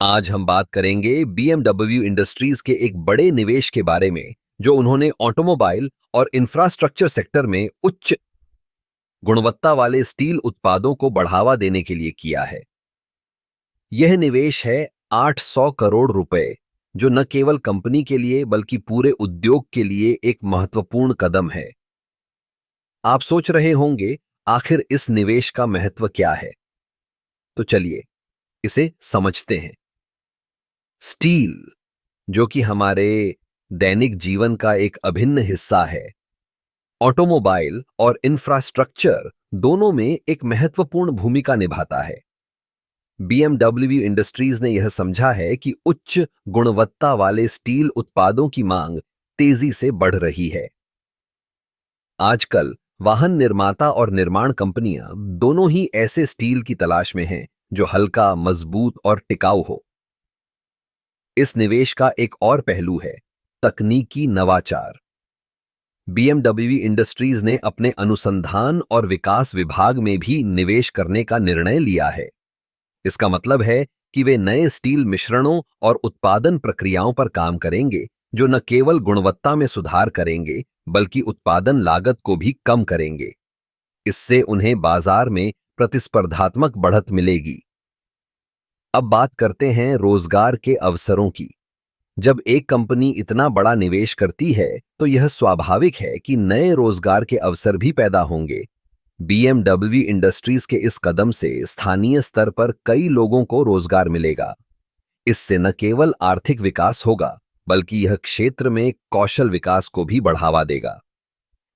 आज हम बात करेंगे BMW इंडस्ट्रीज के एक बड़े निवेश के बारे में जो उन्होंने ऑटोमोबाइल और इंफ्रास्ट्रक्चर सेक्टर में उच्च गुणवत्ता वाले स्टील उत्पादों को बढ़ावा देने के लिए किया है। यह निवेश है 800 करोड़ रुपए, जो न केवल कंपनी के लिए बल्कि पूरे उद्योग के लिए एक महत्वपूर्ण कदम है। आप सोच रहे होंगे, आखिर इस निवेश का महत्व क्या है? तो चलिए इसे समझते हैं। स्टील, जो कि हमारे दैनिक जीवन का एक अभिन्न हिस्सा है, ऑटोमोबाइल और इंफ्रास्ट्रक्चर दोनों में एक महत्वपूर्ण भूमिका निभाता है। BMW इंडस्ट्रीज ने यह समझा है कि उच्च गुणवत्ता वाले स्टील उत्पादों की मांग तेजी से बढ़ रही है। आजकल वाहन निर्माता और निर्माण कंपनियां दोनों ही ऐसे स्टील की तलाश में हैं जो हल्का, मजबूत और टिकाऊ हो। इस निवेश का एक और पहलू है तकनीकी नवाचार। BMW इंडस्ट्रीज ने अपने अनुसंधान और विकास विभाग में भी निवेश करने का निर्णय लिया है। इसका मतलब है कि वे नए स्टील मिश्रणों और उत्पादन प्रक्रियाओं पर काम करेंगे जो न केवल गुणवत्ता में सुधार करेंगे बल्कि उत्पादन लागत को भी कम करेंगे। इससे उन्हें बाजार में प्रतिस्पर्धात्मक बढ़त मिलेगी। अब बात करते हैं रोजगार के अवसरों की। जब एक कंपनी इतना बड़ा निवेश करती है तो यह स्वाभाविक है कि नए रोजगार के अवसर भी पैदा होंगे। BMW इंडस्ट्रीज के इस कदम से स्थानीय स्तर पर कई लोगों को रोजगार मिलेगा। इससे न केवल आर्थिक विकास होगा बल्कि यह क्षेत्र में कौशल विकास को भी बढ़ावा देगा।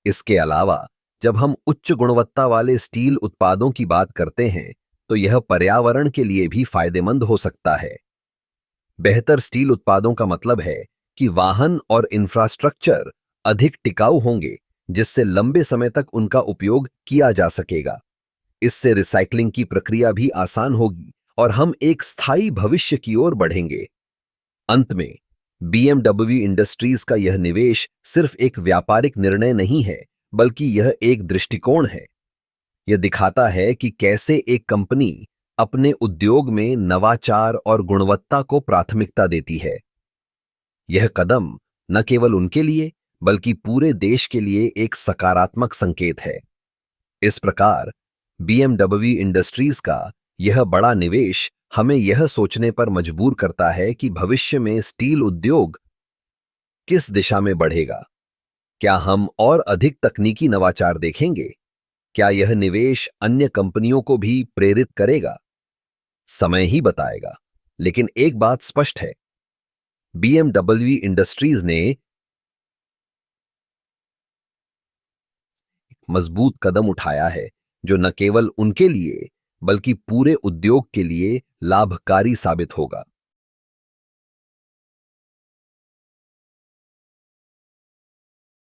इसके अलावा जब हम उच्च गुणवत्ता वाले स्टील उत्पादों की बात करते हैं तो यह पर्यावरण के लिए भी फायदेमंद हो सकता है। बेहतर स्टील उत्पादों का मतलब है कि वाहन और इंफ्रास्ट्रक्चर अधिक टिकाऊ होंगे, जिससे लंबे समय तक उनका उपयोग किया जा सकेगा। इससे रिसाइकलिंग की प्रक्रिया भी आसान होगी और हम एक स्थायी भविष्य की ओर बढ़ेंगे। अंत में BMW इंडस्ट्रीज का यह निवेश सिर्फ एक व्यापारिक निर्णय नहीं है, बल्कि यह एक दृष्टिकोण है। यह दिखाता है कि कैसे एक कंपनी अपने उद्योग में नवाचार और गुणवत्ता को प्राथमिकता देती है। यह कदम न केवल उनके लिए बल्कि पूरे देश के लिए एक सकारात्मक संकेत है। इस प्रकार BMW इंडस्ट्रीज का यह बड़ा निवेश हमें यह सोचने पर मजबूर करता है कि भविष्य में स्टील उद्योग किस दिशा में बढ़ेगा। क्या हम और अधिक तकनीकी नवाचार देखेंगे? क्या यह निवेश अन्य कंपनियों को भी प्रेरित करेगा? समय ही बताएगा। लेकिन एक बात स्पष्ट है, BMW इंडस्ट्रीज ने मजबूत कदम उठाया है जो न केवल उनके लिए बल्कि पूरे उद्योग के लिए लाभकारी साबित होगा।